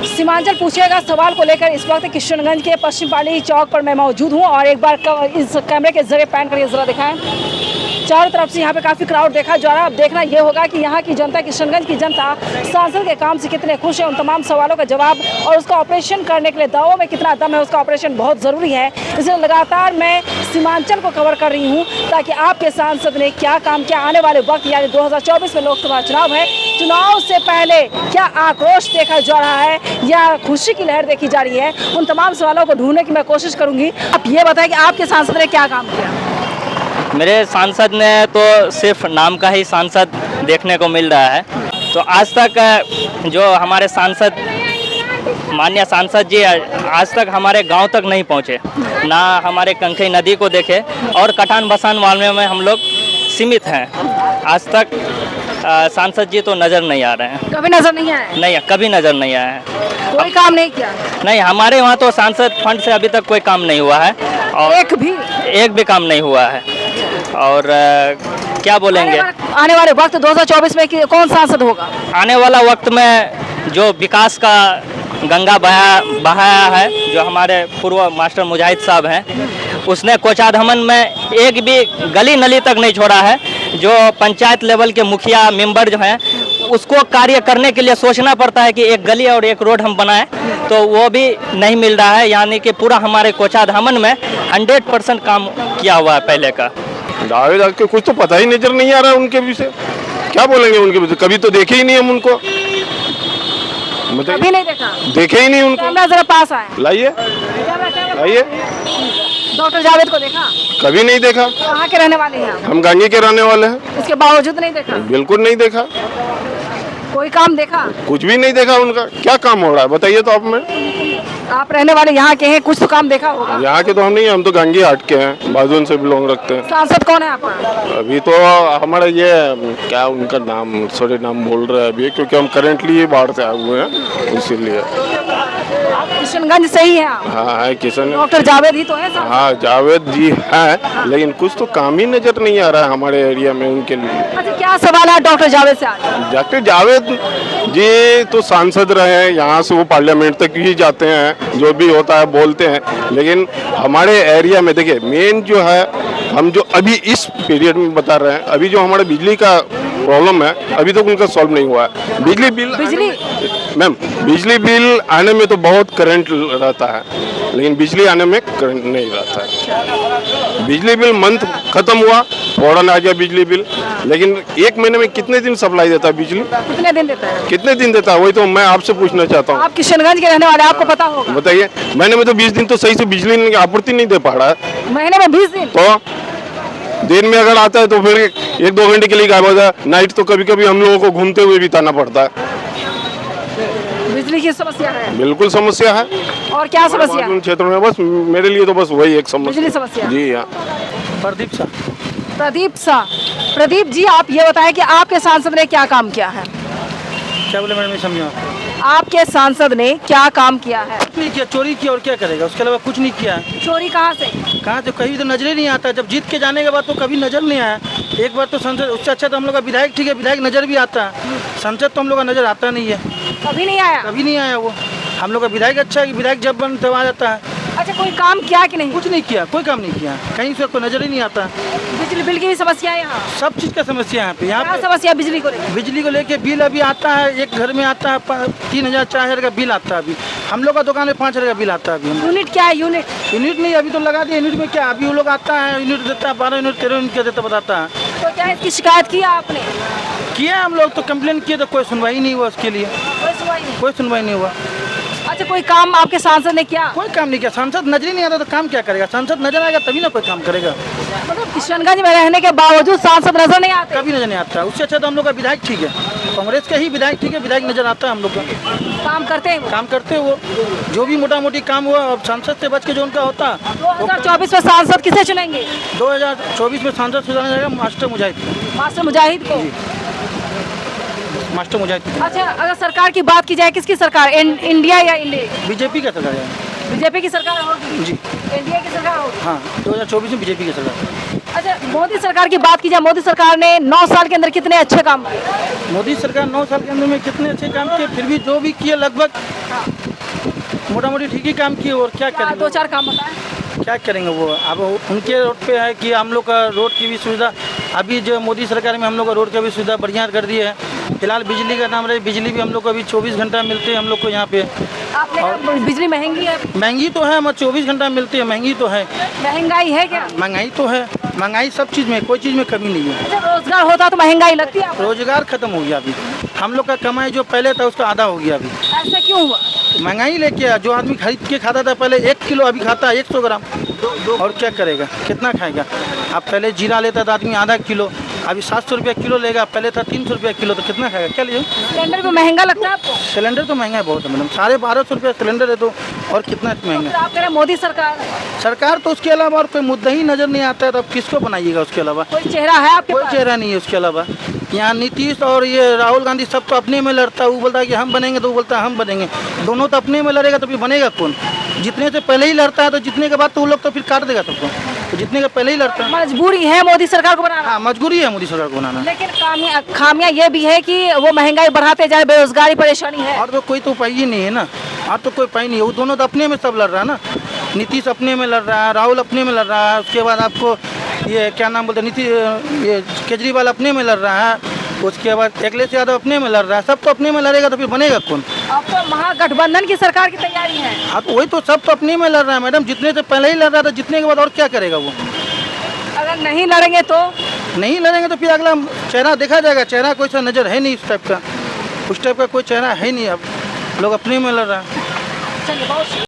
सीमांचल पूछेगा सवाल को लेकर इस वक्त किशनगंज के पश्चिम पाली चौक पर मैं मौजूद हूं और एक बार इस कैमरे के जरिए पैन करके जरा दिखाएं। चारों तरफ से यहाँ पे काफ़ी क्राउड देखा जा रहा है। अब देखना ये होगा कि यहाँ की जनता, किशनगंज की जनता सांसद के काम से कितने खुश है। उन तमाम सवालों का जवाब और उसका ऑपरेशन करने के लिए दावों में कितना दम है, उसका ऑपरेशन बहुत ज़रूरी है। इसलिए लगातार मैं सीमांचल को कवर कर रही हूँ ताकि आपके सांसद ने क्या काम किया। आने वाले वक्त यानी 2024 में लोकसभा चुनाव है, चुनाव से पहले क्या आक्रोश देखा जा रहा है या खुशी की लहर देखी जा रही है, उन तमाम सवालों को ढूंढने की मैं कोशिश करूँगी। आप ये बताएं कि आपके सांसद ने क्या काम किया। मेरे सांसद ने तो सिर्फ नाम का ही सांसद देखने को मिल रहा है। तो आज तक जो हमारे सांसद, माननीय सांसद जी आज तक हमारे गांव तक नहीं पहुंचे, ना हमारे कंखई नदी को देखे और कटान बसान वाले में हम लोग सीमित हैं। आज तक सांसद जी तो नज़र नहीं आ रहे हैं। कभी नजर नहीं आया? नहीं, कभी नज़र नहीं आया है। कोई काम नहीं किया? नहीं, हमारे वहाँ तो सांसद फंड से अभी तक कोई काम नहीं हुआ है और एक भी काम नहीं हुआ है। और क्या बोलेंगे, आने वाले वक्त 2024 में कौन सांसद होगा? आने वाला वक्त में जो विकास का गंगा बहाया है, जो हमारे पूर्व मास्टर मुजाहिद साहब हैं, उसने कोचाधमन में एक भी गली नली तक नहीं छोड़ा है। जो पंचायत लेवल के मुखिया मेंबर जो हैं, उसको कार्य करने के लिए सोचना पड़ता है कि एक गली और एक रोड हम बनाएं, तो वो भी नहीं मिल रहा है। यानी कि पूरा हमारे कोचाधमन में 100% काम किया हुआ है पहले का। जावेद के कुछ तो पता ही नजर नहीं आ रहा है उनके विषय। क्या बोलेंगे उनके विषय? कभी तो देखे ही नहीं हम उनको। कभी नहीं देखा? देखे ही नहीं उनको। जरा पास आए, लाइए लाइए। डॉक्टर जावेद को देखा? कभी नहीं देखा। कहाँ के रहने वाले हैं? हम गांगी के रहने वाले हैं। इसके बावजूद नहीं देखा? बिल्कुल नहीं देखा। कोई काम देखा? कुछ भी नहीं देखा उनका। क्या काम हो रहा है बताइए तो आप। में आप रहने वाले यहाँ के हैं, कुछ तो काम देखा होगा। यहाँ के तो हम नहीं, हम तो गांगी हाट के हैं, बाजून से बिलोंग रखते हैं। सांसद कौन है आपका? अभी तो हमारा ये क्या उनका नाम, सॉरी नाम बोल रहे हैं अभी, क्योंकि हम करेंटली ये बाहर से आए हुए हैं, इसीलिए। किशनगंज से ही है आप? हाँ है किशन। डॉक्टर जावेद ही तो है सांसद? हाँ जावेद जी हैं, लेकिन कुछ तो काम ही नजर नहीं आ रहा है हमारे एरिया में उनके लिए। अच्छा, क्या सवाल है डॉक्टर जावेद से आज? डॉक्टर जावेद जी तो सांसद रहे हैं, यहाँ से वो पार्लियामेंट तक ही जाते हैं, जो भी होता है बोलते हैं, लेकिन हमारे एरिया में देखिए मेन जो है, हम जो अभी इस पीरियड में बता रहे हैं, अभी जो हमारा बिजली का प्रॉब्लम है अभी तक उनका सॉल्व नहीं हुआ है। बिजली बिल आने में तो बहुत करंट रहता है, लेकिन बिजली आने में करंट नहीं रहता है। बिजली बिल मंथ खत्म हुआ, फौरन आ गया बिजली बिल, लेकिन एक महीने में कितने दिन सप्लाई देता है बिजली? कितने दिन देता है? कितने दिन देता है, वही तो मैं आपसे पूछना चाहता हूँ। आप किशनगंज के रहने वाले, आपको पता होगा। बताइए। महीने में तो 20 दिन तो सही से बिजली की आपूर्ति नहीं दे पा रहा है। महीने में 20 दिन? तो दिन में अगर आता है तो फिर 1-2 घंटे के लिए गायब हो जाए। नाइट तो कभी कभी हम लोगों को घूमते हुए बिताना पड़ता है। बिजली की समस्या है? बिल्कुल समस्या है। और क्या समस्या है क्षेत्र में? बस मेरे लिए तो बस वही एक समस्या, बिजली समस्या। जी हाँ। प्रदीप जी, आप ये बताएं कि आपके सांसद ने क्या काम किया है? क्या बोले मैडम, समझो। आपके सांसद ने क्या काम किया है? कुछ नहीं किया, चोरी किया और क्या करेगा, उसके अलावा कुछ नहीं किया। चोरी कहाँ से? कहाँ से? कहीं तो नजर ही नहीं आता। जब जीत के जाने के बाद तो कभी नजर नहीं आया। एक बार तो संसद, उससे अच्छा तो हम लोग का विधायक, ठीक है विधायक नजर भी आता है, संसद तो हम लोग का नजर आता नहीं है। कभी नहीं आया? कभी नहीं आया वो। हम लोग का विधायक अच्छा है कि विधायक जब बन तब आ जाता है। अच्छा, कोई काम किया कि नहीं? कुछ नहीं किया, कोई काम नहीं किया, कहीं से कोई नजर ही नहीं आता। बिजली बिल की भी समस्या है यहाँ? सब चीज़ का समस्या है यहाँ पे। समस्या बिजली को लेकर? बिजली को लेके बिल अभी आता है, एक घर में आता है 3000-4000 का बिल आता है। अभी हम लोग का दुकान में 5000 का बिल आता है। अभी यूनिट क्या है? यूनिट नहीं, अभी तो लगा दिया। यूनिट में क्या, अभी वो लोग आता है यूनिट देता है 12 यूनिट 13 यूनिट क्या देता बताता है। तो क्या इसकी शिकायत की आपने? किया हम लोग तो, कंप्लेन किए तो कोई सुनवाई नहीं हुआ उसके लिए। कोई सुनवाई नहीं हुआ। अच्छा, कोई काम आपके सांसद ने किया? कोई काम नहीं किया। सांसद नजर ही नहीं आता तो काम क्या करेगा? सांसद नजर आएगा तभी ना कोई काम करेगा। मतलब किशनगंज में रहने के बावजूद सांसद नजर नहीं आते? कभी नजर नहीं आता। उससे अच्छा तो हम लोग का विधायक ठीक है, कांग्रेस का ही विधायक ठीक है, विधायक नजर आता है हम लोग का। काम करते हैं? काम करते वो, जो भी मोटा मोटी काम हुआ अब सांसद से बच के जो उनका होता। 2024 में सांसद किसे चुनेंगे? 2024 में सांसद चुना जाएगा मास्टर मुजाहिद को। मास्टर मुजाहिद। अच्छा, अगर सरकार की बात की जाए, किसकी सरकार? इंडिया या इंडिया? बीजेपी का सरकार है। बीजेपी की सरकार होगी? जी। एनडीए की सरकार होगी? हाँ, 2024 में बीजेपी की सरकार। अच्छा, मोदी सरकार की बात की जाए, मोदी सरकार ने 9 साल के अंदर कितने अच्छे काम किए? मोदी सरकार 9 साल के अंदर में कितने अच्छे काम किए, फिर भी जो भी किए लगभग मोटा मोटी ठीक ही काम किए। और क्या करेंगे, 2-4 काम बताएं। क्या करेंगे वो। अब उनके रोड पे है कि हम लोग का रोड की भी सुविधा, अभी जो मोदी सरकार में हम लोग का रोड का भी सुविधा बढ़िया कर दी है। फिलहाल बिजली का नाम रहे, बिजली भी हम लोग को अभी 24 घंटा मिलते हैं हम लोग को यहाँ पे। आपने कहा बिजली महंगी है, महंगी तो है, मगर 24 घंटा मिलती है, महंगी तो है। महंगाई है क्या? महंगाई तो है, महंगाई सब चीज़ में, कोई चीज़ में कमी नहीं है। जब रोजगार होता तो महंगाई लगती है आपको? रोजगार खत्म हो गया अभी, हम लोग का कमाई जो पहले था उसका आधा हो गया अभी। ऐसा क्यों हुआ? महंगाई लेके आ, जो आदमी खरीद के खाता था पहले 1 किलो, अभी खाता है 100 ग्राम। और क्या करेगा, कितना खाएगा। अब पहले जीरा लेता था आदमी आधा किलो, अभी 700 रुपया किलो लेगा, पहले था 300 रुपया किलो, तो कितना खाएगा, क्या लीजिए। सिलेंडर भी महंगा लगता है आपको? सिलेंडर तो महंगा है बहुत है मैडम, 1250 रुपया सिलेंडर है, तो और कितना फिर महंगा। आप कह रहे हैं मोदी सरकार, सरकार तो उसके अलावा और कोई मुद्दा ही नज़र नहीं आता है, तो अब किसको बनाइएगा उसके अलावा। कोई चेहरा है आपके कोई पास? चेहरा नहीं है उसके अलावा। यहाँ नीतीश और ये राहुल गांधी सब तो अपने में लड़ता है, वो बोलता है कि हम बनेंगे, तो वो बोलता है हम बनेंगे। दोनों तो अपने में लड़ेगा तो फिर बनेगा कौन। जितने से पहले ही लड़ता है, तो जितने के बाद तो वो लोग तो फिर काट देगा सबको, तो जितने के पहले ही लड़ता है। मजबूरी है मोदी सरकार को बनाना, हाँ, मजबूरी है मोदी सरकार को बनाना। लेकिन खामियां ये भी है कि वो महंगाई बढ़ाते जाए, बेरोजगारी परेशानी है। और तो कोई तो उपाय ही नहीं है ना, और तो कोई उपाय नहीं है। वो दोनों तो अपने में सब लड़ रहा है ना, नीतीश अपने में लड़ रहा है, राहुल अपने में लड़ रहा है, उसके बाद आपको ये क्या नाम बोलते हैं, ये केजरीवाल अपने में लड़ रहा है, उसके बाद अखिलेश यादव अपने में लड़ रहा है। सब तो अपने में लड़ेगा तो फिर बनेगा कौन। अब तो महागठबंधन की सरकार की तैयारी है। हाँ, तो वही तो, सब तो अपने में लड़ रहा है मैडम, जितने से पहले ही लड़ रहा था, जितने के बाद और क्या करेगा वो। अगर नहीं लड़ेंगे तो नहीं लड़ेंगे तो फिर अगला चेहरा देखा जाएगा। चेहरा कोई सा नज़र है नहीं, उस टाइप का कोई चेहरा है नहीं। अब लोग अपने में लड़ रहा है। चलिए बहुत